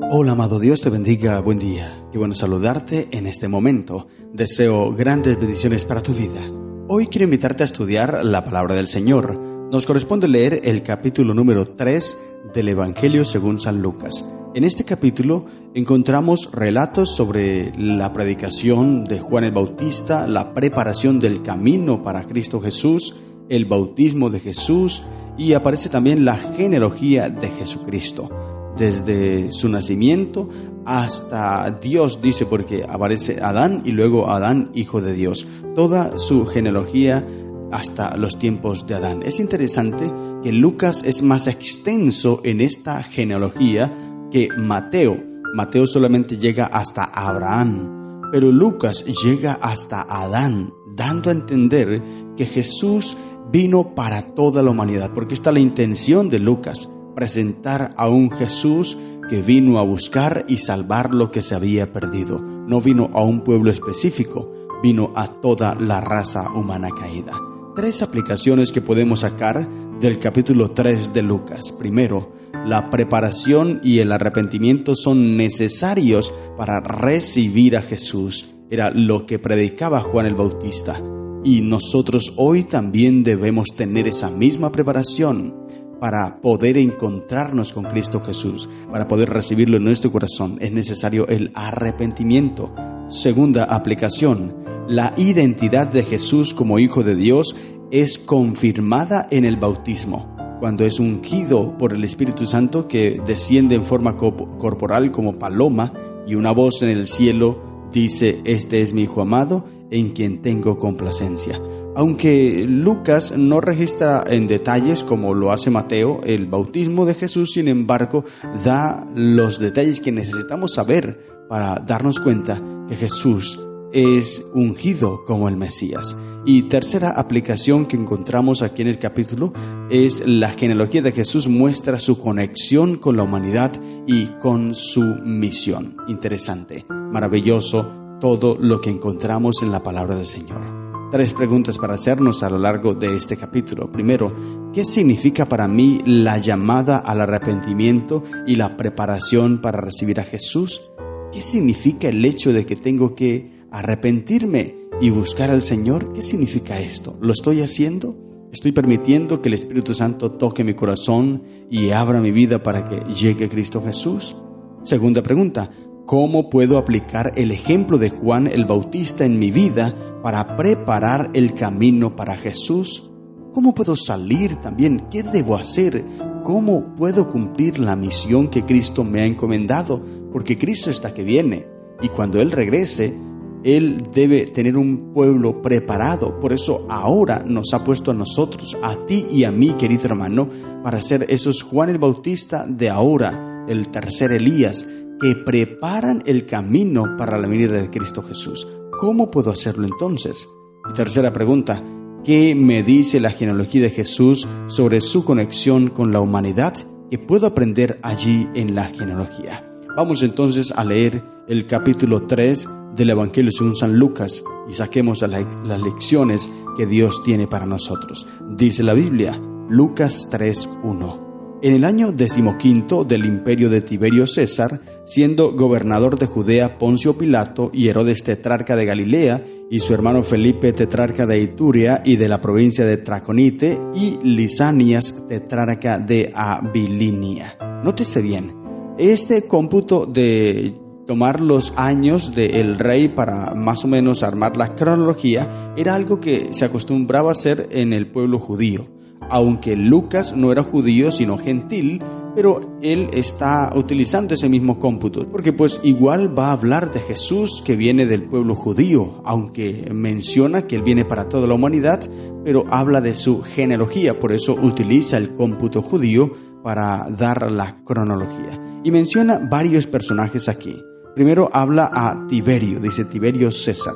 Hola amado, Dios te bendiga, buen día. Qué bueno saludarte en este momento. Deseo grandes bendiciones para tu vida. Hoy quiero invitarte a estudiar la palabra del Señor. Nos corresponde leer el capítulo número 3 del Evangelio según San Lucas. En este capítulo encontramos relatos sobre la predicación de Juan el Bautista, la preparación del camino para Cristo Jesús, el bautismo de Jesús y aparece también la genealogía de Jesucristo. Desde su nacimiento hasta Dios, dice, porque aparece Adán y luego Adán, hijo de Dios. Toda su genealogía hasta los tiempos de Adán. Es interesante que Lucas es más extenso en esta genealogía que Mateo. Mateo solamente llega hasta Abraham, pero Lucas llega hasta Adán, dando a entender que Jesús vino para toda la humanidad, porque esta es la intención de Lucas, presentar a un Jesús que vino a buscar y salvar lo que se había perdido. No vino a un pueblo específico, vino a toda la raza humana caída. 3 aplicaciones que podemos sacar del capítulo 3 de Lucas. Primero, la preparación y el arrepentimiento son necesarios para recibir a Jesús. Era lo que predicaba Juan el Bautista. Y nosotros hoy también debemos tener esa misma preparación para poder encontrarnos con Cristo Jesús, para poder recibirlo en nuestro corazón. Es necesario el arrepentimiento. Segunda aplicación, la identidad de Jesús como Hijo de Dios es confirmada en el bautismo, cuando es ungido por el Espíritu Santo que desciende en forma corporal como paloma y una voz en el cielo dice: "Este es mi Hijo amado, en quien tengo complacencia". Aunque Lucas no registra en detalles como lo hace Mateo el bautismo de Jesús, sin embargo, da los detalles que necesitamos saber para darnos cuenta que Jesús es ungido como el Mesías. Y tercera aplicación que encontramos aquí en el capítulo es la genealogía de Jesús muestra su conexión con la humanidad y con su misión. Interesante, maravilloso todo lo que encontramos en la palabra del Señor. 3 preguntas para hacernos a lo largo de este capítulo. Primero, ¿qué significa para mí la llamada al arrepentimiento y la preparación para recibir a Jesús? ¿Qué significa el hecho de que tengo que arrepentirme y buscar al Señor? ¿Qué significa esto? ¿Lo estoy haciendo? ¿Estoy permitiendo que el Espíritu Santo toque mi corazón y abra mi vida para que llegue Cristo Jesús? Segunda pregunta, ¿cómo puedo aplicar el ejemplo de Juan el Bautista en mi vida para preparar el camino para Jesús? ¿Cómo puedo salir también? ¿Qué debo hacer? ¿Cómo puedo cumplir la misión que Cristo me ha encomendado? Porque Cristo está que viene y cuando Él regrese, Él debe tener un pueblo preparado. Por eso ahora nos ha puesto a nosotros, a ti y a mí, querido hermano, para ser esos Juan el Bautista de ahora, el tercer Elías, que preparan el camino para la venida de Cristo Jesús. ¿Cómo puedo hacerlo entonces? Y tercera pregunta, ¿qué me dice la genealogía de Jesús sobre su conexión con la humanidad? ¿Qué puedo aprender allí en la genealogía? Vamos entonces a leer el capítulo 3 del Evangelio según San Lucas y saquemos las lecciones que Dios tiene para nosotros. Dice la Biblia, Lucas 3:1. En el año 15 del imperio de Tiberio César, siendo gobernador de Judea Poncio Pilato y Herodes tetrarca de Galilea, y su hermano Felipe tetrarca de Iturea y de la provincia de Traconite, y Lisanias tetrarca de Abilinia. Nótese bien, este cómputo de tomar los años del rey para más o menos armar la cronología era algo que se acostumbraba a hacer en el pueblo judío. Aunque Lucas no era judío sino gentil, pero él está utilizando ese mismo cómputo, porque pues igual va a hablar de Jesús que viene del pueblo judío, aunque menciona que él viene para toda la humanidad, pero habla de su genealogía, por eso utiliza el cómputo judío para dar la cronología. Y menciona varios personajes aquí. Primero habla a Tiberio, dice Tiberio César.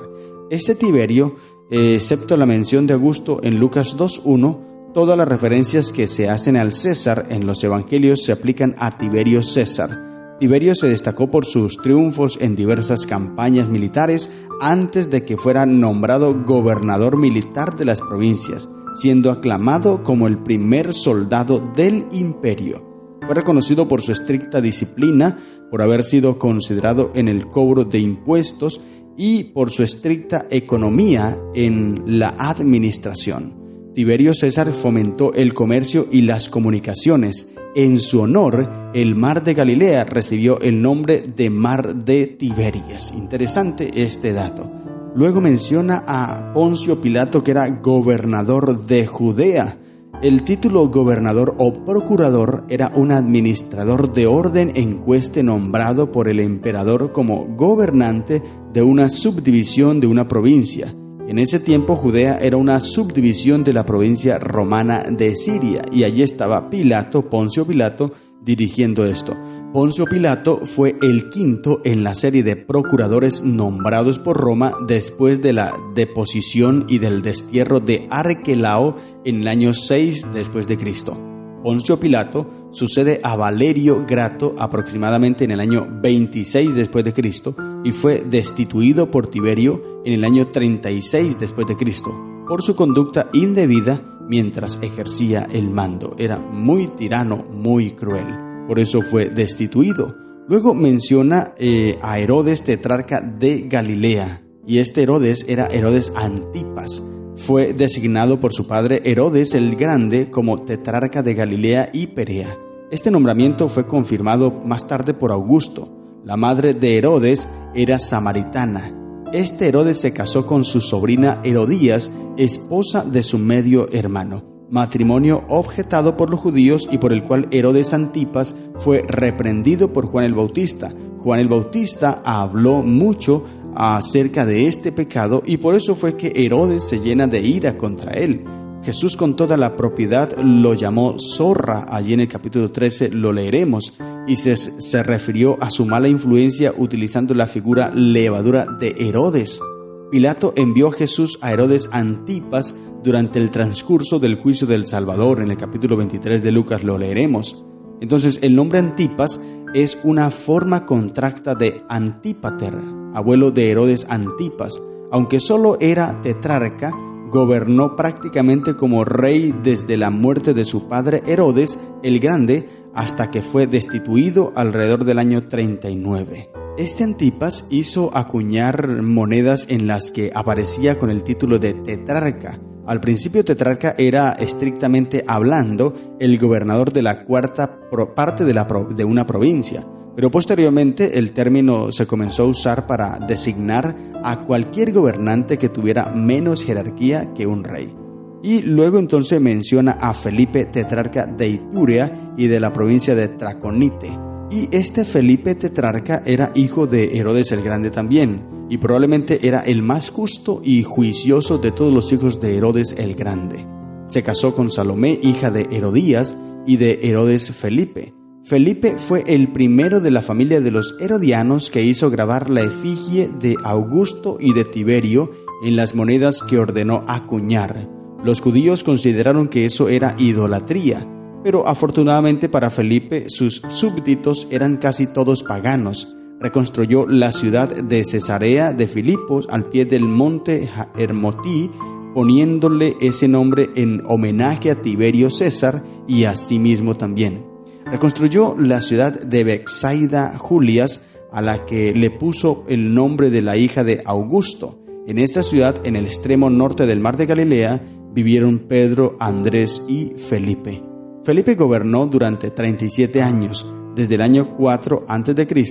Este Tiberio, excepto la mención de Augusto en Lucas 2:1, todas las referencias que se hacen al César en los evangelios se aplican a Tiberio César. Tiberio se destacó por sus triunfos en diversas campañas militares antes de que fuera nombrado gobernador militar de las provincias, siendo aclamado como el primer soldado del imperio. Fue reconocido por su estricta disciplina, por haber sido considerado en el cobro de impuestos y por su estricta economía en la administración. Tiberio César fomentó el comercio y las comunicaciones. En su honor, el mar de Galilea recibió el nombre de Mar de Tiberias. Interesante este dato. Luego menciona a Poncio Pilato, que era gobernador de Judea. El título gobernador o procurador era un administrador de orden en cueste nombrado por el emperador como gobernante de una subdivisión de una provincia. En ese tiempo Judea era una subdivisión de la provincia romana de Siria y allí estaba Poncio Pilato, dirigiendo esto. Poncio Pilato fue el quinto en la serie de procuradores nombrados por Roma después de la deposición y del destierro de Arquelao en el año 6 después de Cristo. Poncio Pilato sucede a Valerio Grato aproximadamente en el año 26 después de Cristo y fue destituido por Tiberio en el año 36 después de Cristo por su conducta indebida mientras ejercía el mando. Era muy tirano, muy cruel. Por eso fue destituido. Luego menciona a Herodes, tetrarca de Galilea. Y este Herodes era Herodes Antipas. Fue designado por su padre Herodes el Grande como tetrarca de Galilea y Perea. Este nombramiento fue confirmado más tarde por Augusto. La madre de Herodes era samaritana. Este Herodes se casó con su sobrina Herodías, esposa de su medio hermano. Matrimonio objetado por los judíos y por el cual Herodes Antipas fue reprendido por Juan el Bautista. Juan el Bautista habló mucho acerca de este pecado y por eso fue que Herodes se llena de ira contra él. Jesús con toda la propiedad lo llamó zorra, allí en el capítulo 13 lo leeremos, y se refirió a su mala influencia utilizando la figura levadura de Herodes. Pilato envió a Jesús a Herodes Antipas durante el transcurso del juicio del Salvador. En el capítulo 23 de Lucas lo leeremos. Entonces el nombre Antipas es una forma contracta de Antípater, abuelo de Herodes Antipas. Aunque solo era tetrarca, gobernó prácticamente como rey desde la muerte de su padre Herodes el Grande hasta que fue destituido alrededor del año 39. Este Antipas hizo acuñar monedas en las que aparecía con el título de tetrarca. Al principio tetrarca era, estrictamente hablando, el gobernador de la cuarta parte de una provincia, pero posteriormente el término se comenzó a usar para designar a cualquier gobernante que tuviera menos jerarquía que un rey. Y luego entonces menciona a Felipe, tetrarca de Iturea y de la provincia de Traconite. Y este Felipe tetrarca era hijo de Herodes el Grande también, y probablemente era el más justo y juicioso de todos los hijos de Herodes el Grande. Se casó con Salomé, hija de Herodías y de Herodes Felipe. Felipe fue el primero de la familia de los herodianos que hizo grabar la efigie de Augusto y de Tiberio en las monedas que ordenó acuñar. Los judíos consideraron que eso era idolatría, pero afortunadamente para Felipe sus súbditos eran casi todos paganos. Reconstruyó la ciudad de Cesarea de Filipos al pie del monte Hermotí, poniéndole ese nombre en homenaje a Tiberio César y a sí mismo también. Reconstruyó la ciudad de Bexaida Julias, a la que le puso el nombre de la hija de Augusto. En esta ciudad, en el extremo norte del mar de Galilea, vivieron Pedro, Andrés y Felipe. Felipe gobernó durante 37 años, desde el año 4 a.C.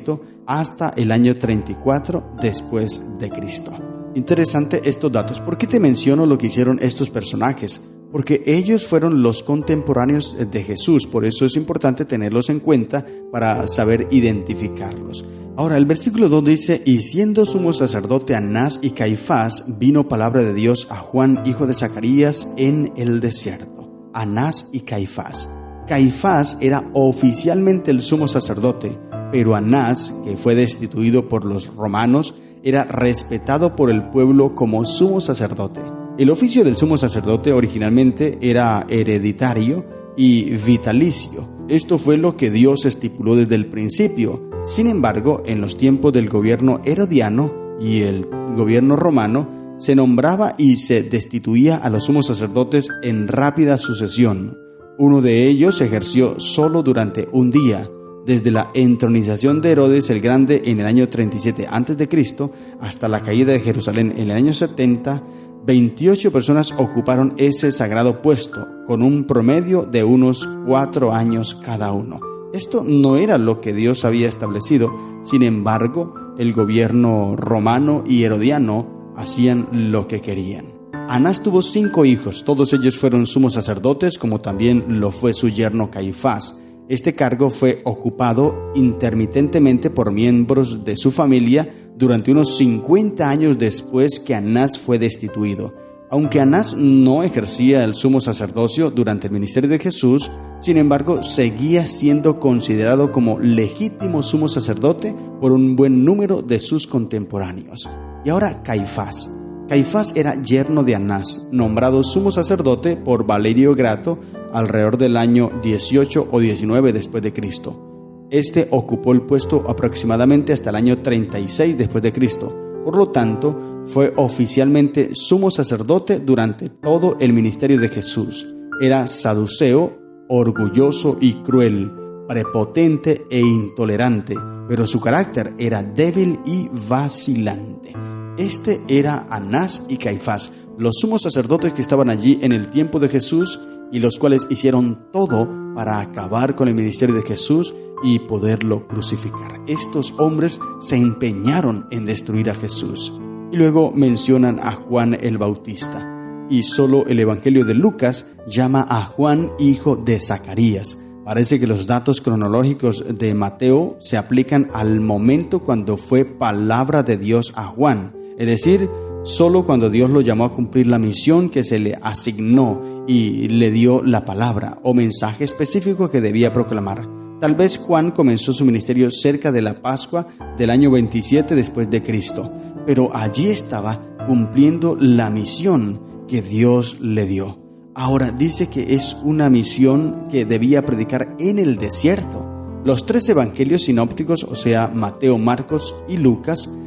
hasta el año 34 después de Cristo. Interesante estos datos. ¿Por qué te menciono lo que hicieron estos personajes? Porque ellos fueron los contemporáneos de Jesús, por eso es importante tenerlos en cuenta para saber identificarlos. Ahora, el versículo 2 dice: y siendo sumo sacerdote Anás y Caifás, vino palabra de Dios a Juan, hijo de Zacarías, en el desierto. Anás y Caifás. Caifás era oficialmente el sumo sacerdote, pero Anás, que fue destituido por los romanos, era respetado por el pueblo como sumo sacerdote. El oficio del sumo sacerdote originalmente era hereditario y vitalicio. Esto fue lo que Dios estipuló desde el principio. Sin embargo, en los tiempos del gobierno herodiano y el gobierno romano, se nombraba y se destituía a los sumos sacerdotes en rápida sucesión. Uno de ellos ejerció solo durante un día, desde la entronización de Herodes el Grande en el año 37 a.C. hasta la caída de Jerusalén en el año 70, 28 personas ocuparon ese sagrado puesto, con un promedio de unos 4 años cada uno. Esto no era lo que Dios había establecido, sin embargo, el gobierno romano y herodiano hacían lo que querían. Anás tuvo 5 hijos, todos ellos fueron sumos sacerdotes, como también lo fue su yerno Caifás. Este cargo fue ocupado intermitentemente por miembros de su familia durante unos 50 años después que Anás fue destituido. Aunque Anás no ejercía el sumo sacerdocio durante el ministerio de Jesús, sin embargo, seguía siendo considerado como legítimo sumo sacerdote por un buen número de sus contemporáneos. Y ahora Caifás. Caifás era yerno de Anás, nombrado sumo sacerdote por Valerio Grato alrededor del año 18 o 19 después de Cristo. Este ocupó el puesto aproximadamente hasta el año 36 después de Cristo. Por lo tanto, fue oficialmente sumo sacerdote durante todo el ministerio de Jesús. Era saduceo, orgulloso y cruel, prepotente e intolerante, pero su carácter era débil y vacilante. Este era Anás y Caifás, los sumos sacerdotes que estaban allí en el tiempo de Jesús y los cuales hicieron todo para acabar con el ministerio de Jesús y poderlo crucificar. Estos hombres se empeñaron en destruir a Jesús. Y luego mencionan a Juan el Bautista. Y solo el Evangelio de Lucas llama a Juan hijo de Zacarías. Parece que los datos cronológicos de Mateo se aplican al momento cuando fue palabra de Dios a Juan. Es decir, solo cuando Dios lo llamó a cumplir la misión que se le asignó y le dio la palabra o mensaje específico que debía proclamar. Tal vez Juan comenzó su ministerio cerca de la Pascua del año 27 después de Cristo, pero allí estaba cumpliendo la misión que Dios le dio. Ahora dice que es una misión que debía predicar en el desierto. Los 3 evangelios sinópticos, o sea, Mateo, Marcos y Lucas,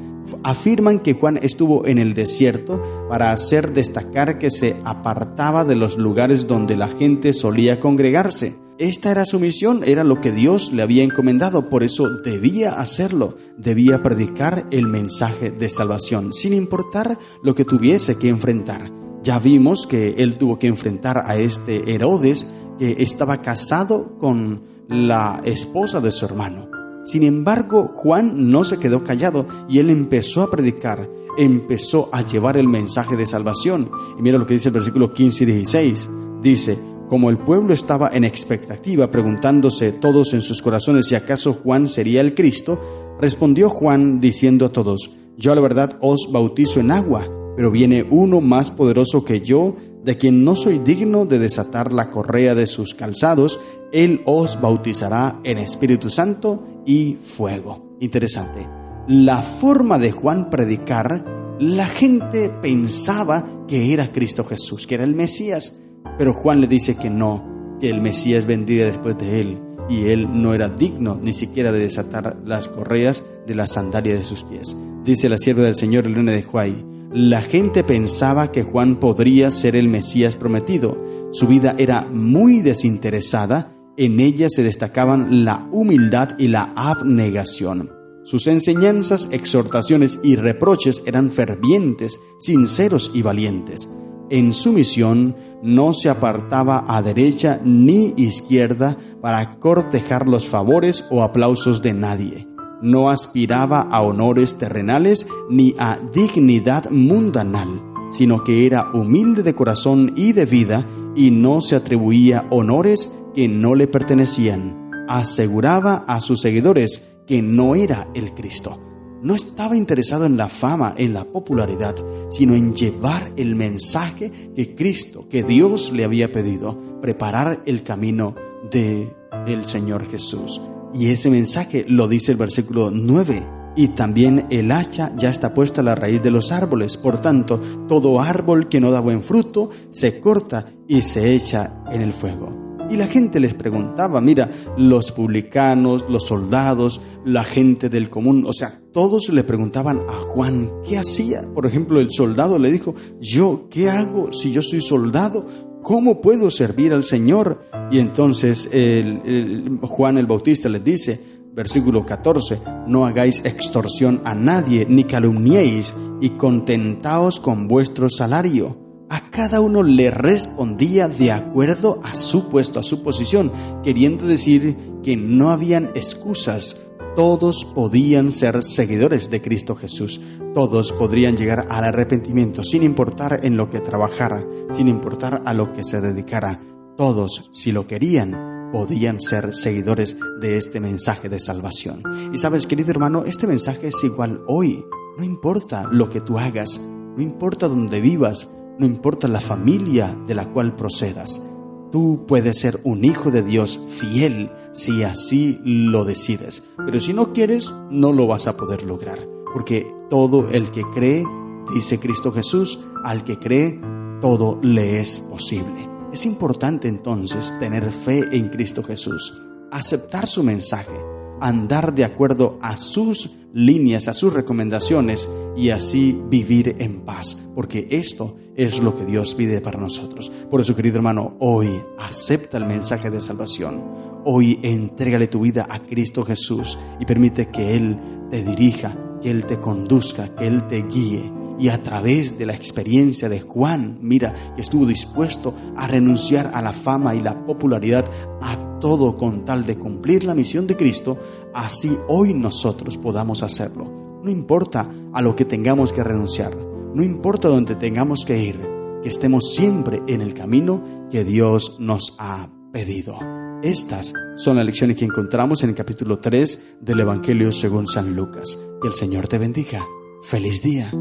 afirman que Juan estuvo en el desierto para hacer destacar que se apartaba de los lugares donde la gente solía congregarse. Esta era su misión, era lo que Dios le había encomendado, por eso debía hacerlo, debía predicar el mensaje de salvación, sin importar lo que tuviese que enfrentar. Ya vimos que él tuvo que enfrentar a este Herodes, que estaba casado con la esposa de su hermano. Sin embargo, Juan no se quedó callado y él empezó a predicar, empezó a llevar el mensaje de salvación. Y mira lo que dice el versículo 15 y 16. Dice: como el pueblo estaba en expectativa, preguntándose todos en sus corazones si acaso Juan sería el Cristo, respondió Juan diciendo a todos: yo a la verdad os bautizo en agua, pero viene uno más poderoso que yo, de quien no soy digno de desatar la correa de sus calzados. Él os bautizará en Espíritu Santo y fuego. Interesante. La forma de Juan predicar, la gente pensaba que era Cristo Jesús, que era el Mesías, pero Juan le dice que no, que el Mesías vendría después de él, y él no era digno ni siquiera de desatar las correas de la sandalia de sus pies. Dice la sierva del Señor, Elena de Huay: la gente pensaba que Juan podría ser el Mesías prometido. Su vida era muy desinteresada, en ella se destacaban la humildad y la abnegación. Sus enseñanzas, exhortaciones y reproches eran fervientes, sinceros y valientes. En su misión no se apartaba a derecha ni izquierda para cortejar los favores o aplausos de nadie. No aspiraba a honores terrenales ni a dignidad mundanal, sino que era humilde de corazón y de vida y no se atribuía honores que no le pertenecían. Aseguraba a sus seguidores que no era el Cristo. No estaba interesado en la fama, en la popularidad, sino en llevar el mensaje que Cristo, que Dios le había pedido, preparar el camino del Señor Jesús. Y ese mensaje lo dice el versículo 9. Y también el hacha ya está puesta a la raíz de los árboles. Por tanto, todo árbol que no da buen fruto se corta y se echa en el fuego. Y la gente les preguntaba, mira, los publicanos, los soldados, la gente del común, o sea, todos le preguntaban a Juan qué hacía. Por ejemplo, el soldado le dijo: ¿yo qué hago si yo soy soldado? ¿cómo puedo servir al Señor? Y entonces Juan el Bautista les dice, versículo 14, no hagáis extorsión a nadie, ni calumniéis, y contentaos con vuestro salario. A cada uno le respondía de acuerdo a su puesto, a su posición, queriendo decir que no habían excusas. Todos podían ser seguidores de Cristo Jesús. Todos podrían llegar al arrepentimiento sin importar en lo que trabajara, sin importar a lo que se dedicara. Todos, si lo querían, podían ser seguidores de este mensaje de salvación. Y sabes, querido hermano, este mensaje es igual hoy. No importa lo que tú hagas, no importa dónde vivas, no importa la familia de la cual procedas. Tú puedes ser un hijo de Dios fiel si así lo decides. Pero si no quieres, no lo vas a poder lograr. Porque todo el que cree, dice Cristo Jesús, al que cree, todo le es posible. Es importante entonces tener fe en Cristo Jesús, aceptar su mensaje, andar de acuerdo a sus líneas, a sus recomendaciones y así vivir en paz, porque esto es lo que Dios pide para nosotros. Por eso, querido hermano, hoy acepta el mensaje de salvación. Hoy entrégale tu vida a Cristo Jesús y permite que Él te dirija, que Él te conduzca, que Él te guíe. Y a través de la experiencia de Juan, mira, que estuvo dispuesto a renunciar a la fama y la popularidad, a todo con tal de cumplir la misión de Cristo, así hoy nosotros podamos hacerlo. No importa a lo que tengamos que renunciar, no importa dónde tengamos que ir, que estemos siempre en el camino que Dios nos ha pedido. Estas son las lecciones que encontramos en el capítulo 3 del Evangelio según San Lucas. Que el Señor te bendiga. ¡Feliz día!